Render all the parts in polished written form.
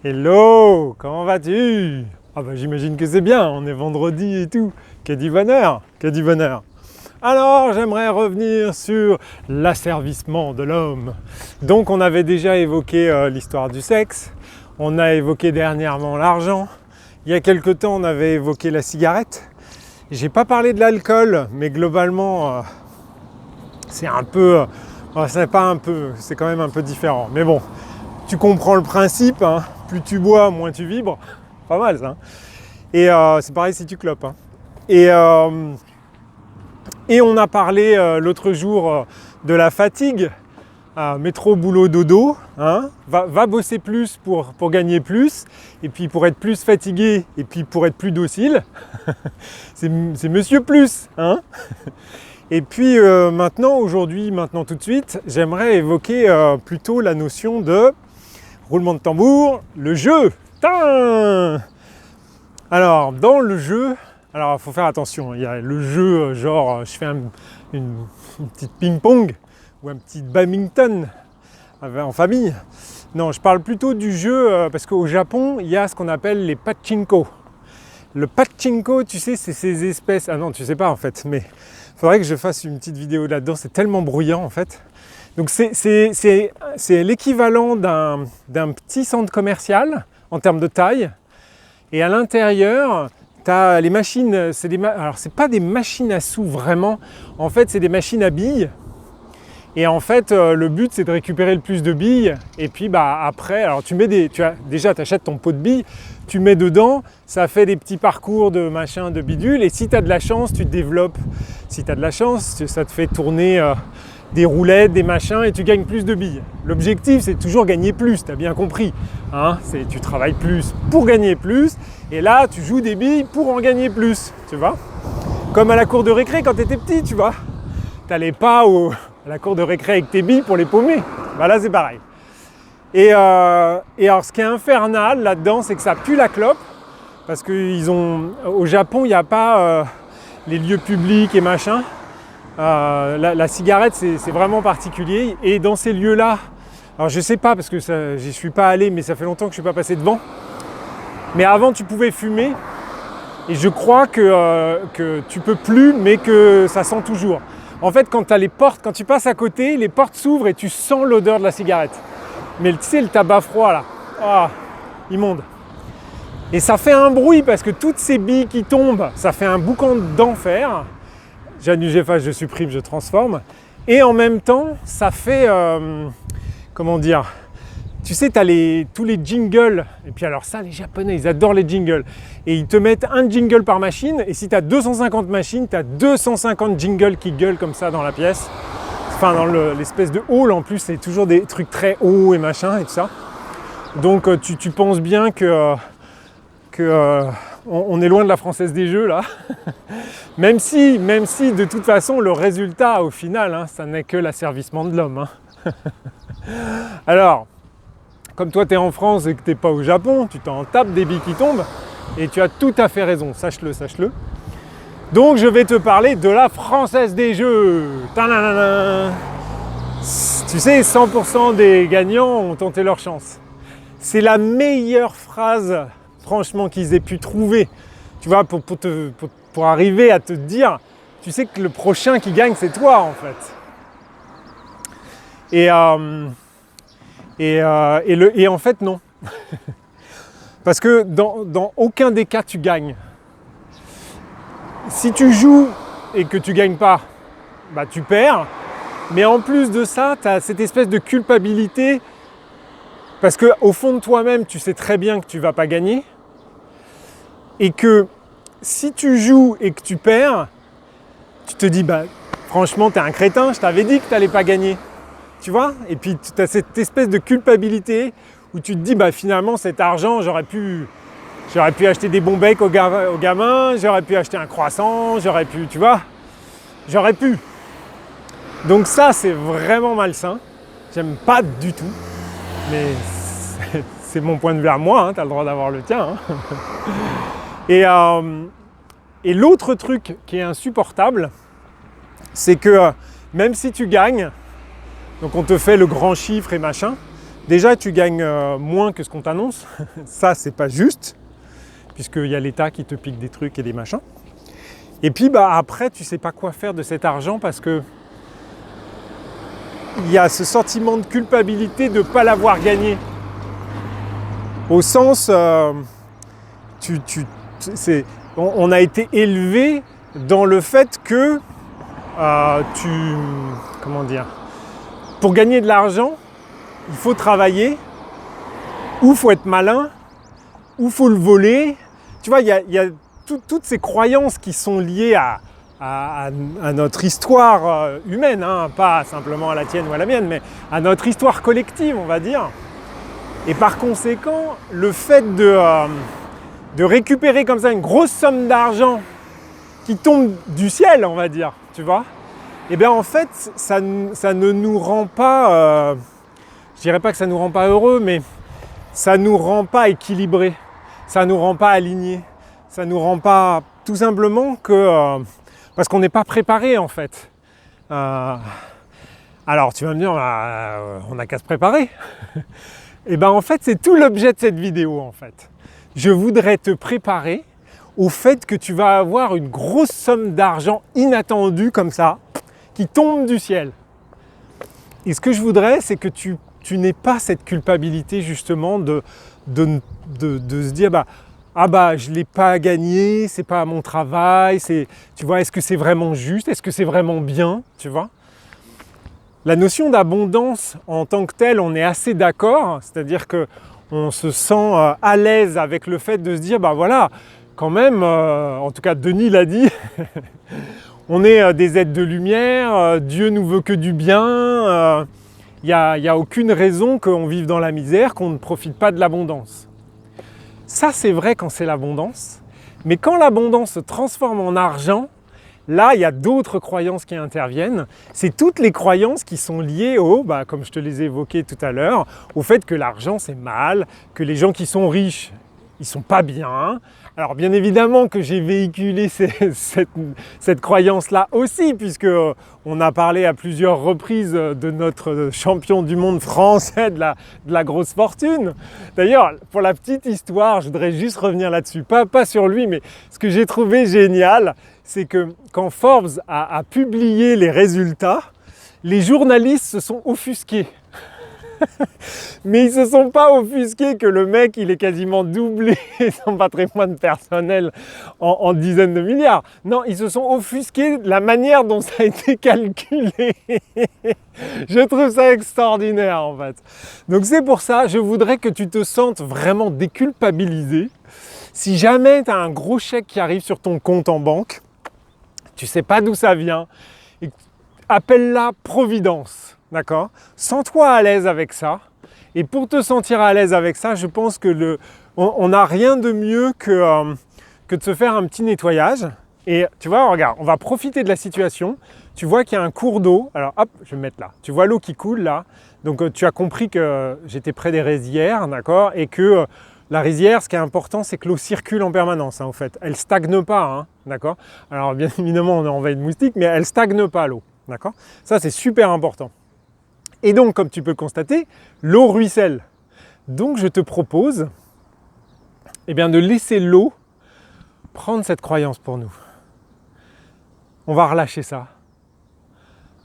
Hello, comment vas-tu? Ah bah j'imagine que c'est bien, on est vendredi et tout. Que du bonheur, que du bonheur. Alors j'aimerais revenir sur l'asservissement de l'homme. Donc on avait déjà évoqué l'histoire du sexe, on a évoqué dernièrement l'argent, il y a quelque temps on avait évoqué la cigarette. J'ai pas parlé de l'alcool, mais globalement c'est un peu... c'est pas un peu, c'est quand même un peu différent. Mais bon, tu comprends le principe, hein. Plus tu bois, moins tu vibres. Pas mal ça. Hein. Et c'est pareil si tu clopes. Hein. Et on a parlé l'autre jour de la fatigue. Métro, boulot, dodo. Hein. Va bosser plus pour gagner plus. Et puis pour être plus fatigué. Et puis pour être plus docile. c'est Monsieur Plus. Hein. Et puis maintenant, aujourd'hui, tout de suite, j'aimerais évoquer plutôt la notion de roulement de tambour, le jeu. Tain. Alors, dans le jeu, alors il faut faire attention, il y a le jeu genre je fais une petite ping-pong ou un petit badminton en famille. Non, je parle plutôt du jeu parce qu'au Japon, il y a ce qu'on appelle les pachinko. Le pachinko, tu sais, c'est ces espèces... Ah non, tu sais pas en fait, mais il faudrait que je fasse une petite vidéo là-dedans, c'est tellement bruyant en fait. Donc c'est l'équivalent d'un petit centre commercial en termes de taille. Et à l'intérieur, tu as les machines, alors c'est pas des machines à sous vraiment, en fait c'est des machines à billes. Et en fait le but c'est de récupérer le plus de billes. Et puis après, alors déjà tu achètes ton pot de billes, tu mets dedans, ça fait des petits parcours de machin, de bidule. Et si tu as de la chance, tu te développes. Si tu as de la chance, ça te fait tourner... des roulettes, des machins, et tu gagnes plus de billes. L'objectif, c'est toujours gagner plus, tu as bien compris. Hein, tu travailles plus pour gagner plus, et là, tu joues des billes pour en gagner plus, tu vois. Comme à la cour de récré quand tu étais petit, tu vois. Tu n'allais pas à la cour de récré avec tes billes pour les paumer. Bah là, c'est pareil. Et alors, ce qui est infernal là-dedans, c'est que ça pue la clope, parce qu'au Japon, il n'y a pas les lieux publics et machin. La cigarette c'est vraiment particulier et dans ces lieux-là, alors je sais pas parce que j'y suis pas allé mais ça fait longtemps que je suis pas passé devant, mais avant tu pouvais fumer et je crois que tu peux plus mais que ça sent toujours. En fait quand tu passes à côté, les portes s'ouvrent et tu sens l'odeur de la cigarette. Mais tu sais le tabac froid là, immonde. Et ça fait un bruit parce que toutes ces billes qui tombent, ça fait un boucan d'enfer. J'annule, j'efface, je supprime, je transforme. Et en même temps, ça fait... comment dire? Tu sais, tu as tous les jingles. Et puis alors ça, les Japonais, ils adorent les jingles. Et ils te mettent un jingle par machine. Et si tu as 250 machines, tu as 250 jingles qui gueulent comme ça dans la pièce. Enfin, dans l'espèce de hall, en plus, c'est toujours des trucs très hauts et machin et tout ça. Donc, tu penses bien que on est loin de la Française des Jeux là, même si de toute façon le résultat au final, hein, ça n'est que l'asservissement de l'homme. Hein. Alors, comme toi tu es en France et que tu n'es pas au Japon, tu t'en tapes des billes qui tombent et tu as tout à fait raison, sache-le. Donc je vais te parler de la Française des Jeux. Ta-da-da-da. Tu sais, 100% des gagnants ont tenté leur chance. C'est la meilleure phrase franchement qu'ils aient pu trouver, tu vois, pour arriver à te dire, tu sais que le prochain qui gagne, c'est toi, en fait. Et en fait, non. Parce que dans aucun des cas, tu gagnes. Si tu joues et que tu gagnes pas, bah tu perds. Mais en plus de ça, tu as cette espèce de culpabilité, parce qu'au fond de toi-même, tu sais très bien que tu vas pas gagner. Et que si tu joues et que tu perds, tu te dis, bah franchement, t'es un crétin, je t'avais dit que t'allais pas gagner. Tu vois? Et puis tu as cette espèce de culpabilité où tu te dis, bah finalement, cet argent, j'aurais pu acheter des bons becs aux gamins, j'aurais pu acheter un croissant, tu vois? J'aurais pu. Donc ça, c'est vraiment malsain. J'aime pas du tout. Mais c'est mon point de vue à moi, hein, tu as le droit d'avoir le tien. Hein. Et l'autre truc qui est insupportable, c'est que même si tu gagnes, donc on te fait le grand chiffre et machin, Déjà, tu gagnes moins que ce qu'on t'annonce. Ça, c'est pas juste, puisqu'il y a l'État qui te pique des trucs et des machins. Et puis, après, tu sais pas quoi faire de cet argent parce que il y a ce sentiment de culpabilité de ne pas l'avoir gagné. Au sens, on a été élevé dans le fait que comment dire, pour gagner de l'argent, il faut travailler, ou il faut être malin, ou il faut le voler. Tu vois, il y a toutes ces croyances qui sont liées à notre histoire humaine, hein, pas simplement à la tienne ou à la mienne, mais à notre histoire collective, on va dire. Et par conséquent, le fait de récupérer comme ça une grosse somme d'argent qui tombe du ciel, on va dire, tu vois, et bien en fait, ça ne nous rend pas, je dirais pas que ça nous rend pas heureux, mais ça nous rend pas équilibrés, ça nous rend pas alignés, ça nous rend pas, tout simplement que parce qu'on n'est pas préparé en fait. Alors tu vas me dire, on n'a qu'à se préparer. Et bien en fait, c'est tout l'objet de cette vidéo en fait. Je voudrais te préparer au fait que tu vas avoir une grosse somme d'argent inattendue comme ça, qui tombe du ciel. Et ce que je voudrais, c'est que tu n'aies pas cette culpabilité justement de se dire je ne l'ai pas gagné, c'est pas mon travail, tu vois, est-ce que c'est vraiment juste, est-ce que c'est vraiment bien, tu vois. La notion d'abondance en tant que telle, on est assez d'accord, c'est-à-dire qu'on se sent à l'aise avec le fait de se dire, voilà, quand même, en tout cas Denis l'a dit, on est des êtres de lumière, Dieu nous veut que du bien, il n'y a aucune raison qu'on vive dans la misère, qu'on ne profite pas de l'abondance. Ça c'est vrai quand c'est l'abondance, mais quand l'abondance se transforme en argent, là, il y a d'autres croyances qui interviennent. C'est toutes les croyances qui sont liées comme je te les ai évoquées tout à l'heure, au fait que l'argent c'est mal, que les gens qui sont riches, ils sont pas bien. Alors bien évidemment que j'ai véhiculé cette croyance-là aussi, puisque on a parlé à plusieurs reprises de notre champion du monde français de la grosse fortune. D'ailleurs, pour la petite histoire, je voudrais juste revenir là-dessus, pas sur lui, mais ce que j'ai trouvé génial, c'est que quand Forbes a publié les résultats, les journalistes se sont offusqués. Mais ils ne se sont pas offusqués que le mec, il ait quasiment doublé son patrimoine personnel en dizaines de milliards. Non, ils se sont offusqués de la manière dont ça a été calculé. Je trouve ça extraordinaire en fait. Donc c'est pour ça, je voudrais que tu te sentes vraiment déculpabilisé. Si jamais tu as un gros chèque qui arrive sur ton compte en banque, tu ne sais pas d'où ça vient, appelle-la Providence, d'accord? Sens-toi à l'aise avec ça. Et pour te sentir à l'aise avec ça, je pense que on n'a rien de mieux que de se faire un petit nettoyage. Et tu vois, regarde, on va profiter de la situation. Tu vois qu'il y a un cours d'eau. Alors hop, je vais me mettre là. Tu vois l'eau qui coule là. Donc tu as compris que j'étais près des rizières, d'accord? Et que la rizière, ce qui est important, c'est que l'eau circule en permanence, en fait. Elle ne stagne pas, hein, d'accord? Alors, bien évidemment, on est envahi de moustiques, mais elle ne stagne pas, l'eau, d'accord? Ça, c'est super important. Et donc, comme tu peux le constater, l'eau ruisselle. Donc, je te propose de laisser l'eau prendre cette croyance pour nous. On va relâcher ça.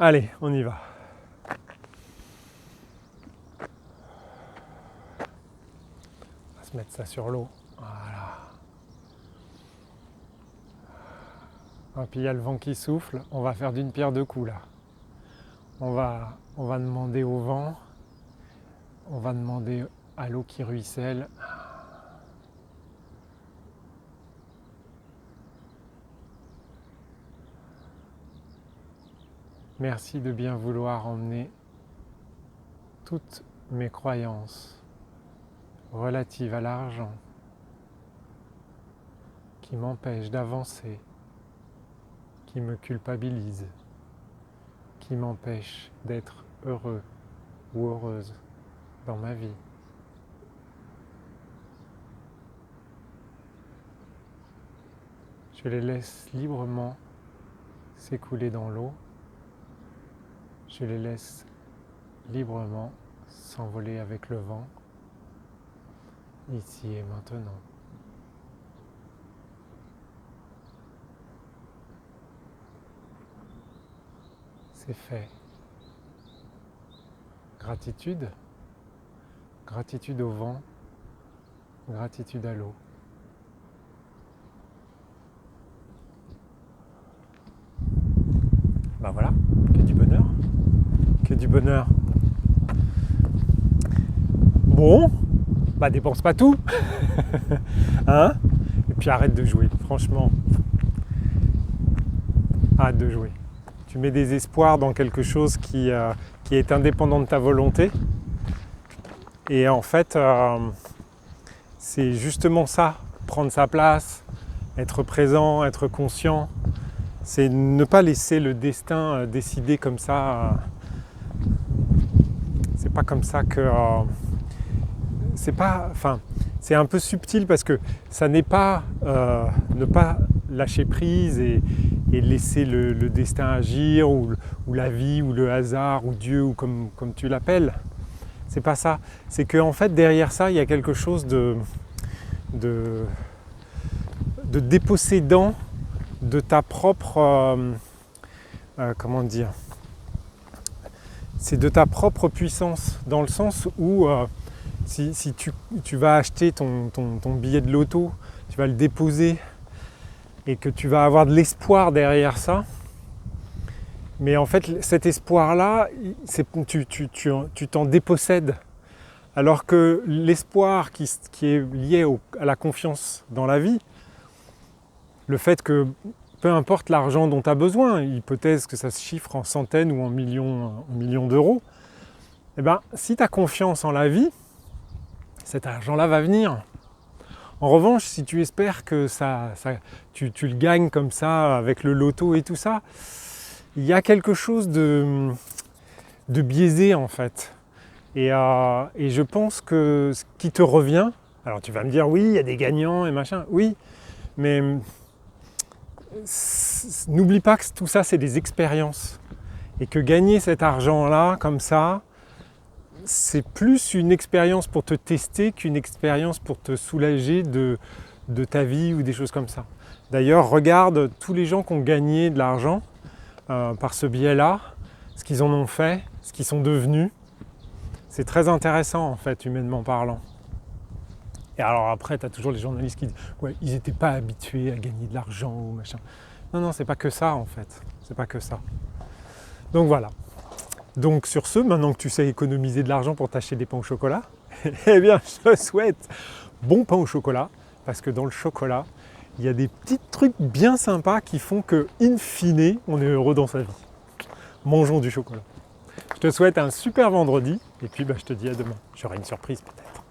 Allez, on y va. On va se mettre ça sur l'eau. Voilà. Et puis il y a le vent qui souffle, on va faire d'une pierre deux coups là. On va demander au vent, on va demander à l'eau qui ruisselle. Merci de bien vouloir emmener toutes mes croyances relatives à l'argent qui m'empêchent d'avancer, qui me culpabilisent, qui m'empêchent d'être heureux ou heureuse dans ma vie. Je les laisse librement s'écouler dans l'eau. Je les laisse librement s'envoler avec le vent, ici et maintenant. C'est fait. Gratitude, gratitude au vent, gratitude à l'eau. Ben voilà, que du bonheur, que du bonheur. Bon, bah dépense pas tout, hein? Et puis arrête de jouer, franchement, arrête de jouer. Tu mets des espoirs dans quelque chose qui est indépendant de ta volonté. Et en fait, c'est justement ça, prendre sa place, être présent, être conscient. C'est ne pas laisser le destin décider comme ça. C'est pas comme ça que... c'est un peu subtil parce que ça n'est pas ne pas lâcher prise et laisser le destin agir ou la vie ou le hasard ou Dieu ou comme tu l'appelles. C'est pas ça. C'est qu'en fait derrière ça il y a quelque chose de dépossédant de ta propre comment dire, c'est de ta propre puissance dans le sens où si tu vas acheter ton billet de loto, tu vas le déposer et que tu vas avoir de l'espoir derrière ça, mais en fait cet espoir-là, tu t'en dépossèdes. Alors que l'espoir qui est lié à la confiance dans la vie, le fait que peu importe l'argent dont tu as besoin, hypothèse que ça se chiffre en centaines ou en millions d'euros, eh ben, si tu as confiance en la vie, cet argent-là va venir. En revanche, si tu espères que tu le gagnes comme ça avec le loto et tout ça, il y a quelque chose de biaisé en fait. Et je pense que ce qui te revient, alors tu vas me dire oui, il y a des gagnants et machin, oui, mais n'oublie pas que tout ça c'est des expériences et que gagner cet argent-là comme ça, c'est plus une expérience pour te tester qu'une expérience pour te soulager de ta vie ou des choses comme ça. D'ailleurs, regarde tous les gens qui ont gagné de l'argent par ce biais-là, ce qu'ils en ont fait, ce qu'ils sont devenus. C'est très intéressant en fait, humainement parlant. Et alors après, tu as toujours les journalistes qui disent ouais, ils n'étaient pas habitués à gagner de l'argent ou machin. Non, c'est pas que ça en fait. C'est pas que ça. Donc voilà. Donc sur ce, maintenant que tu sais économiser de l'argent pour t'acheter des pains au chocolat, eh bien je te souhaite bon pain au chocolat, parce que dans le chocolat, il y a des petits trucs bien sympas qui font que, in fine, on est heureux dans sa vie. Mangeons du chocolat. Je te souhaite un super vendredi, et puis je te dis à demain. J'aurai une surprise peut-être.